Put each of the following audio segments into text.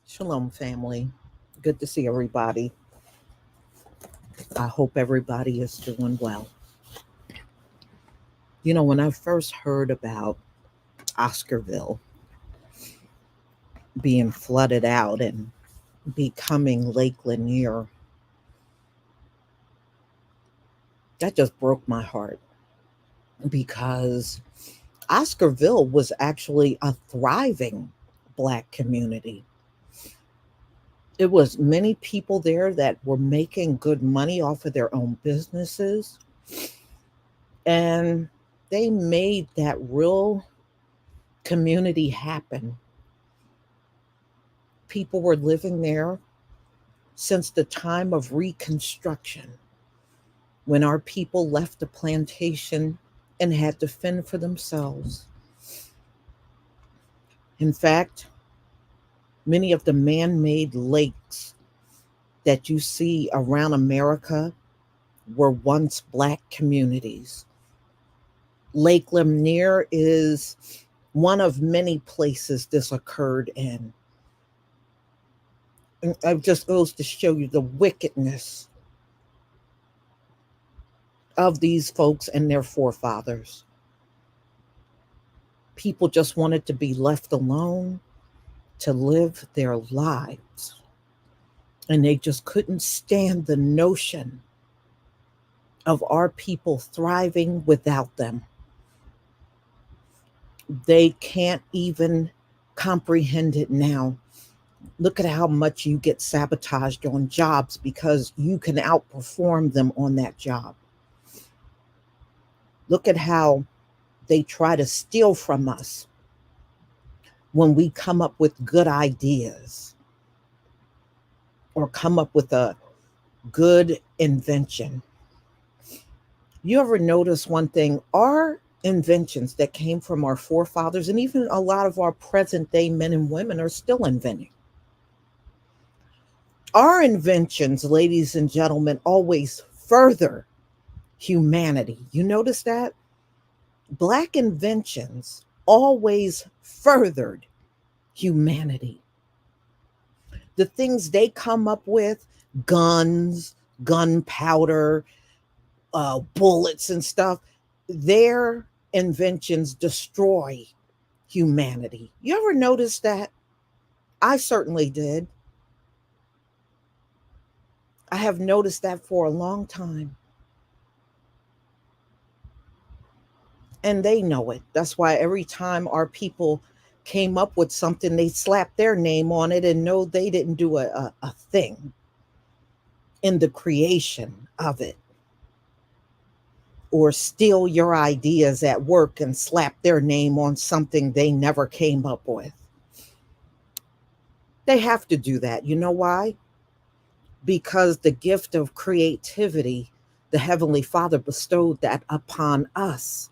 Shalom, family. Good to see everybody. I hope everybody is doing well. You know, when I first heard about Oscarville being flooded out and becoming Lake Lanier, that just broke my heart because Oscarville was actually a thriving Black community. It was many people there that were making good money off of their own businesses. And they made that real community happen. People were living there since the time of Reconstruction, when our people left the plantation and had to fend for themselves. In fact, many of the man-made lakes that you see around America were once Black communities. Lake Lanier is one of many places this occurred in. And it just goes to show you the wickedness of these folks and their forefathers. People just wanted to be left alone to live their lives. And they just couldn't stand the notion of our people thriving without them. They can't even comprehend it now. Look at how much you get sabotaged on jobs because you can outperform them on that job. Look at how they try to steal from us when we come up with good ideas or come up with a good invention. You ever notice one thing? Our inventions that came from our forefathers and even a lot of our present day men and women are still inventing. Our inventions, ladies and gentlemen, always further humanity. You notice that? Black inventions always furthered humanity. The things they come up with, guns, gunpowder, bullets, and stuff, their inventions destroy humanity. You ever notice that? I certainly did. I have noticed that for a long time. And they know it. That's why every time our people came up with something, they slapped their name on it and know they didn't do a thing in the creation of it, or steal your ideas at work and slap their name on something they never came up with. They have to do that. You know why? Because the gift of creativity, the Heavenly Father bestowed that upon us.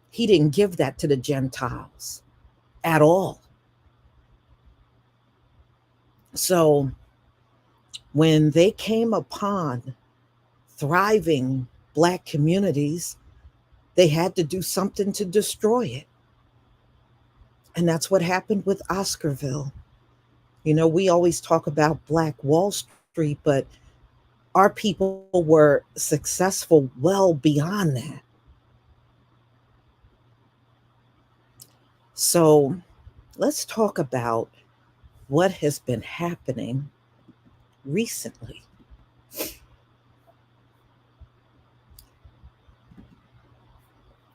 He didn't give that to the Gentiles at all. So when they came upon thriving Black communities, they had to do something to destroy it. And that's what happened with Oscarville. You know, we always talk about Black Wall Street, but our people were successful well beyond that. So let's talk about what has been happening recently.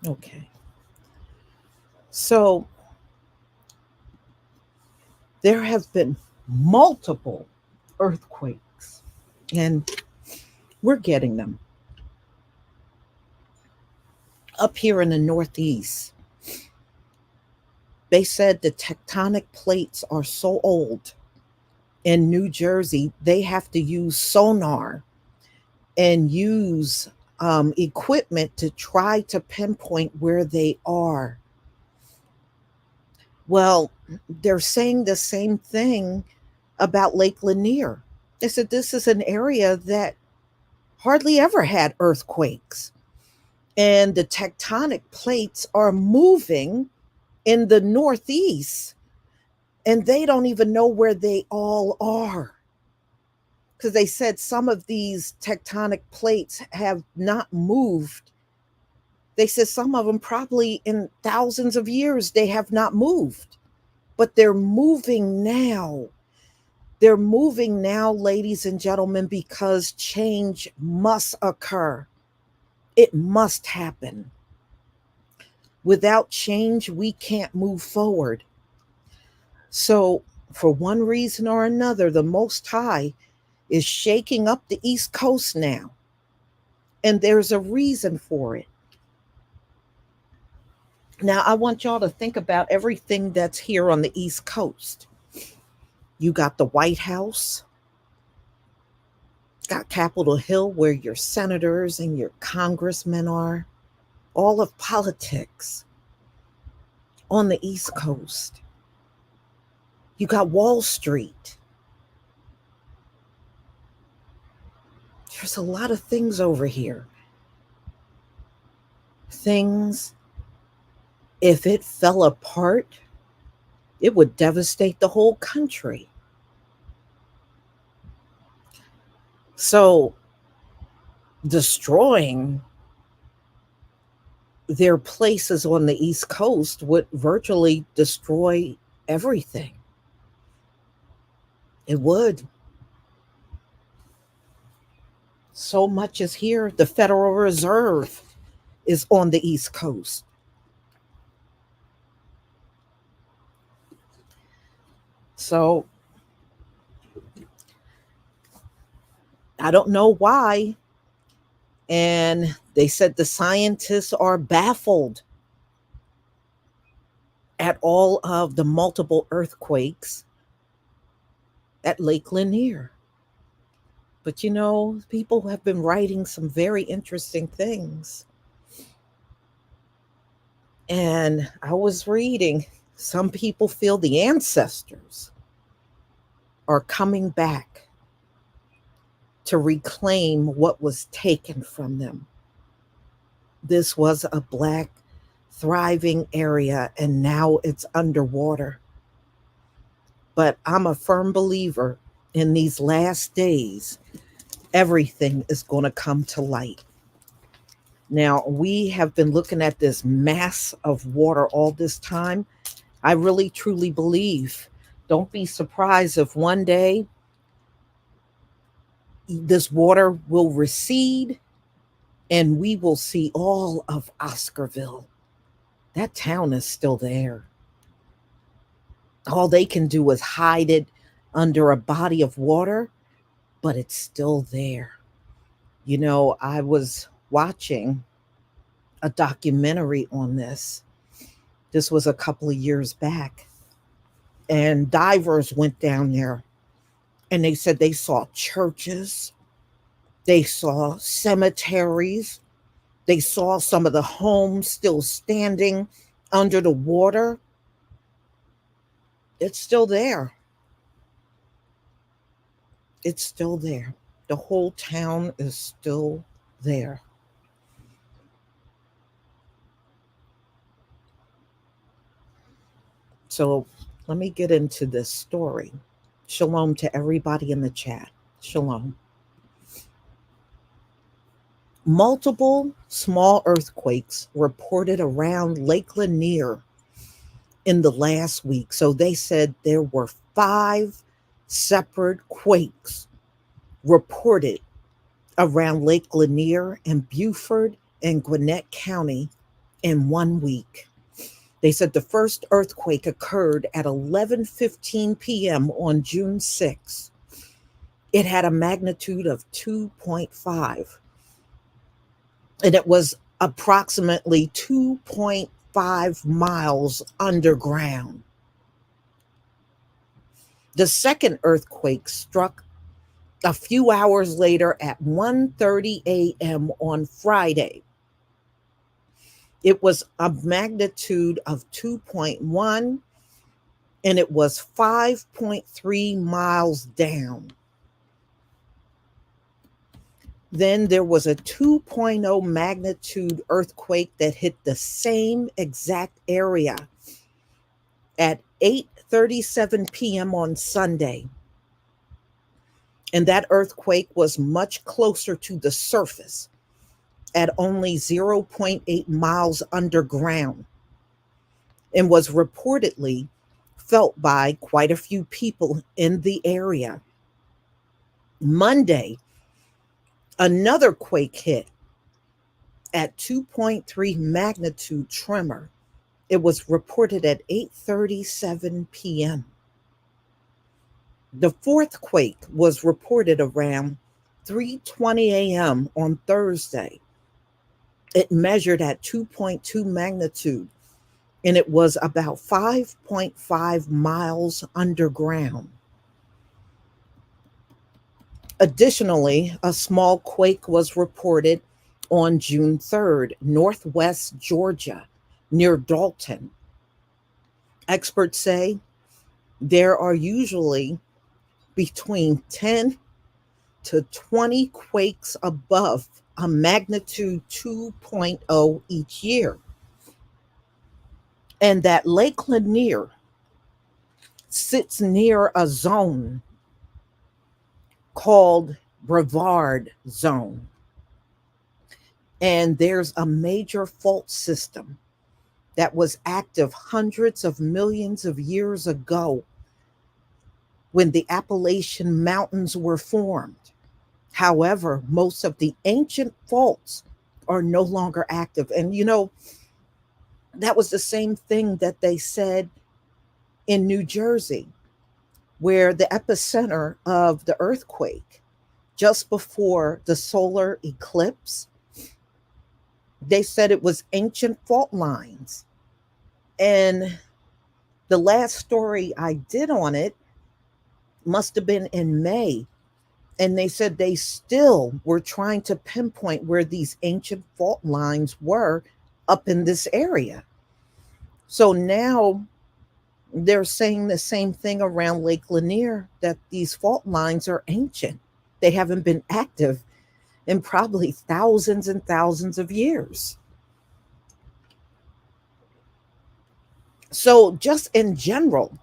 Okay. So there have been multiple earthquakes, and we're getting them up here in the Northeast. They said the tectonic plates are so old in New Jersey, they have to use sonar and use equipment to try to pinpoint where they are. Well, they're saying the same thing about Lake Lanier. They said this is an area that hardly ever had earthquakes, and the tectonic plates are moving in the Northeast, and they don't even know where they all are. Because they said some of these tectonic plates have not moved. They said some of them probably in thousands of years they have not moved, but they're moving now. They're moving now, ladies and gentlemen, because change must occur. It must happen. Without change, we can't move forward. So, for one reason or another, the Most High is shaking up the East Coast now. And there's a reason for it. Now, I want y'all to think about everything that's here on the East Coast. You got the White House, got Capitol Hill, where your senators and your congressmen are, all of politics on the East Coast. You got Wall Street. There's a lot of things over here. Things, if it fell apart, it would devastate the whole country. So, destroying their places on the East Coast would virtually destroy everything. It would. So much is here. The Federal Reserve is on the East Coast. So I don't know why. And they said the scientists are baffled at all of the multiple earthquakes at Lake Lanier. But you know, people have been writing some very interesting things. And I was reading, some people feel the ancestors are coming back to reclaim what was taken from them. This was a Black thriving area, and now it's underwater. But I'm a firm believer in these last days, everything is going to come to light. Now, we have been looking at this mass of water all this time. I really truly believe, don't be surprised if one day this water will recede and we will see all of Oscarville. That town is still there. All they can do is hide it under a body of water, but it's still there. I was watching a documentary on this. This was a couple of years back. And divers went down there and they said they saw churches, they saw cemeteries, they saw some of the homes still standing under the water. It's still there. It's still there. The whole town is still there. So let me get into this story. Shalom to everybody in the chat. Shalom. Multiple small earthquakes reported around Lake Lanier in the last week. So they said there were 5 separate quakes reported around Lake Lanier and Beaufort and Gwinnett County in 1 week. They said the first earthquake occurred at 11:15 p.m. on June 6. It had a magnitude of 2.5, and it was approximately 2.5 miles underground. The second earthquake struck a few hours later at 1:30 a.m. on Friday. It was a magnitude of 2.1, and it was 5.3 miles down. Then there was a 2.0 magnitude earthquake that hit the same exact area at 8:37 p.m. on Sunday. And that earthquake was much closer to the surface at only 0.8 miles underground and was reportedly felt by quite a few people in the area. Monday, another quake hit at 2.3 magnitude tremor. It was reported at 8:37 p.m. The fourth quake was reported around 3:20 a.m. on Thursday. It measured at 2.2 magnitude, and it was about 5.5 miles underground. Additionally, a small quake was reported on June 3rd, northwest Georgia, near Dalton. Experts say there are usually between 10 to 20 quakes above a magnitude 2.0 each year. And that Lake Lanier sits near a zone called Brevard Zone. And there's a major fault system that was active hundreds of millions of years ago when the Appalachian Mountains were formed. However, most of the ancient faults are no longer active. And that was the same thing that they said in New Jersey, where the epicenter of the earthquake, just before the solar eclipse, they said it was ancient fault lines. And the last story I did on it must have been in May. And they said they still were trying to pinpoint where these ancient fault lines were up in this area. So now they're saying the same thing around Lake Lanier, that these fault lines are ancient. They haven't been active in probably thousands and thousands of years. So, just in general,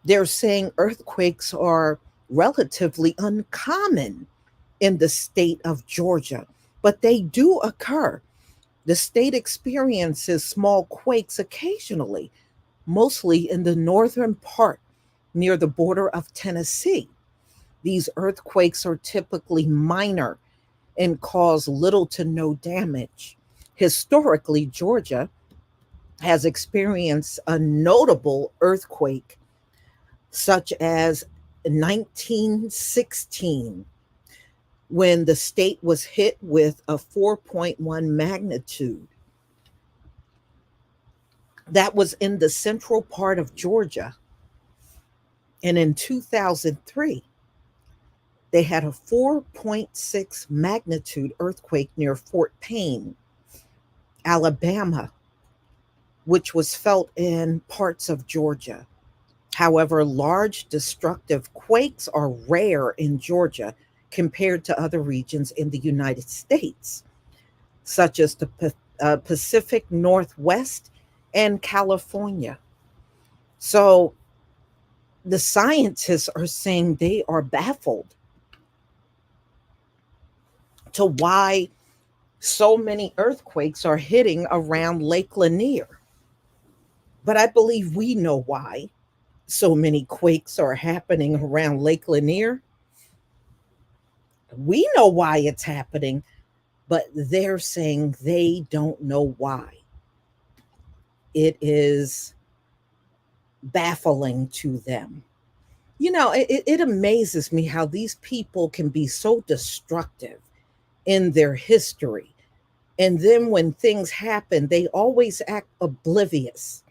they're saying earthquakes are relatively uncommon in the state of Georgia, but they do occur. The state experiences small quakes occasionally, mostly in the northern part near the border of Tennessee. These earthquakes are typically minor and cause little to no damage. Historically, Georgia has experienced a notable earthquake, such as 1916, when the state was hit with a 4.1 magnitude. That was in the central part of Georgia. And in 2003, they had a 4.6 magnitude earthquake near Fort Payne, Alabama, which was felt in parts of Georgia. However, large destructive quakes are rare in Georgia compared to other regions in the United States, such as the Pacific Northwest and California. So the scientists are saying they are baffled to why so many earthquakes are hitting around Lake Lanier. But I believe we know why so many quakes are happening around Lake Lanier. We know why it's happening, but they're saying they don't know why. It is baffling to them. It amazes me how these people can be so destructive in their history. And then when things happen, they always act oblivious,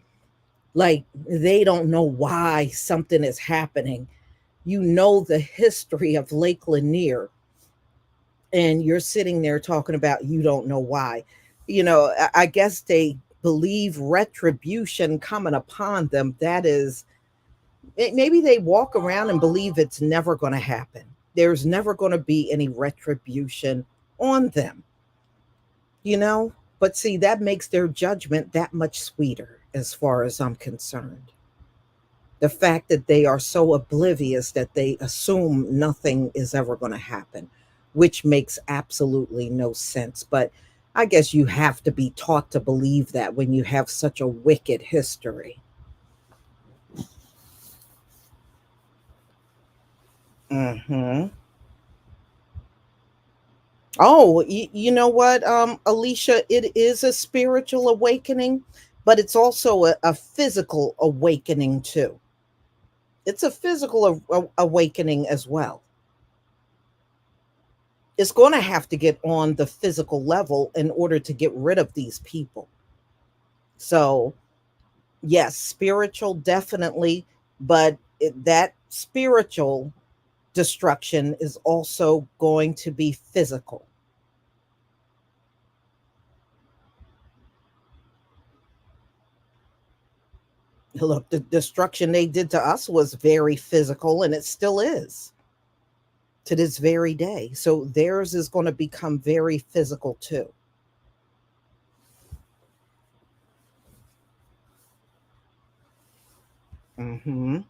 like they don't know why something is happening. You know the history of Lake Lanier, and you're sitting there talking about you don't know why. I guess they believe retribution coming upon them. That is, maybe they walk around and believe it's never going to happen. There's never going to be any retribution on them, you know? But see, that makes their judgment that much sweeter as far as I'm concerned. The fact that they are so oblivious that they assume nothing is ever going to happen, which makes absolutely no sense. But I guess you have to be taught to believe that when you have such a wicked history. Hmm. Oh, you know what, Alicia? It is a spiritual awakening, but it's also a physical awakening too. It's a physical awakening as well. It's going to have to get on the physical level in order to get rid of these people. So, yes, spiritual definitely, but that spiritual destruction is also going to be physical. Look, the destruction they did to us was very physical, and it still is to this very day. So theirs is going to become very physical too. Hmm.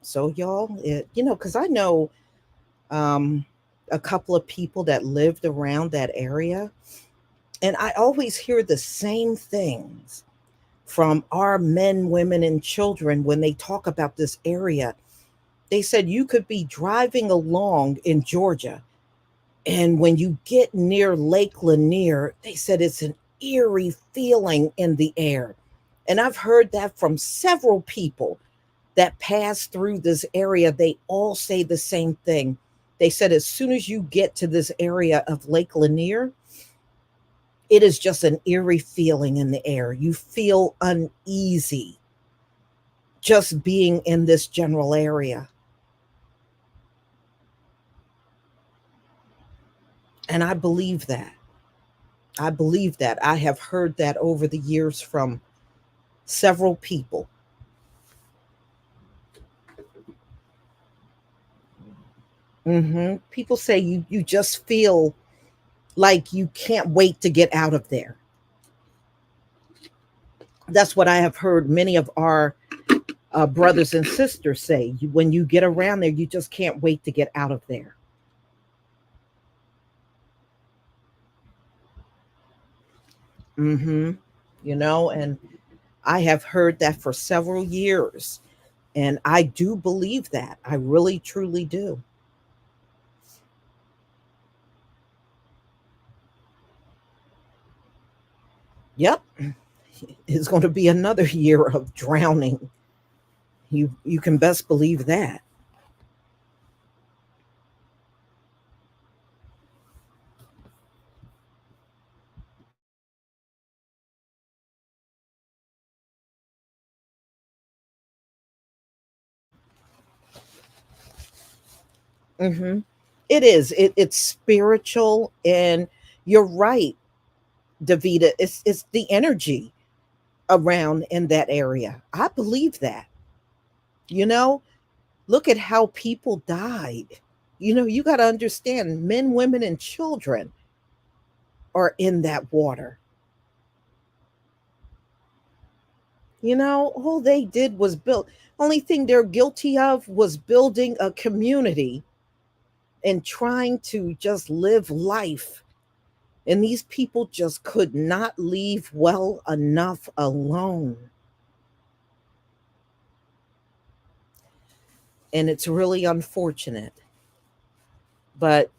So y'all, because I know um, a couple of people that lived around that area, and I always hear the same things from our men, women, and children when they talk about this area. They said you could be driving along in Georgia, and when you get near Lake Lanier, they said it's an eerie feeling in the air. And I've heard that from several people that pass through this area. They all say the same thing. They said as soon as you get to this area of Lake Lanier, it is just an eerie feeling in the air. You feel uneasy just being in this general area. And I believe that. I believe that. I have heard that over the years from several people. People say you just feel like you can't wait to get out of there. That's what I have heard many of our brothers and sisters say. When you get around there, you just can't wait to get out of there. Mm-hmm. And I have heard that for several years. And I do believe that. I really, truly do. Yep. It's going to be another year of drowning. You can best believe that. Hmm. It is. It's spiritual, and you're right, Davita. It's the energy around in that area. I believe that. You know, look at how people died. You got to understand, men, women, and children are in that water. All they did was build. Only thing they're guilty of was building a community and trying to just live life. And these people just could not leave well enough alone. And it's really unfortunate. But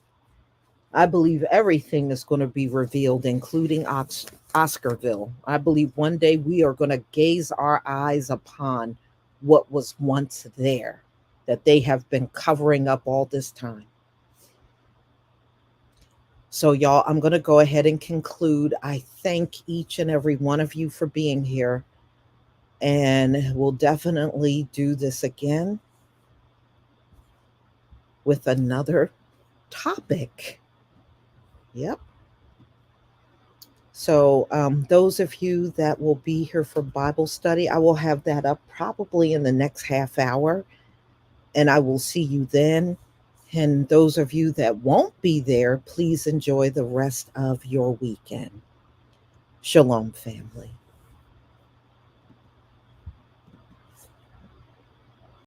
I believe everything is going to be revealed, including Oscarville. I believe one day we are going to gaze our eyes upon what was once there, that they have been covering up all this time. So, y'all, I'm going to go ahead and conclude. I thank each and every one of you for being here, and we'll definitely do this again with another topic. Yep. So, those of you that will be here for Bible study, I will have that up probably in the next half hour, and I will see you then. And those of you that won't be there, please enjoy the rest of your weekend. Shalom, family.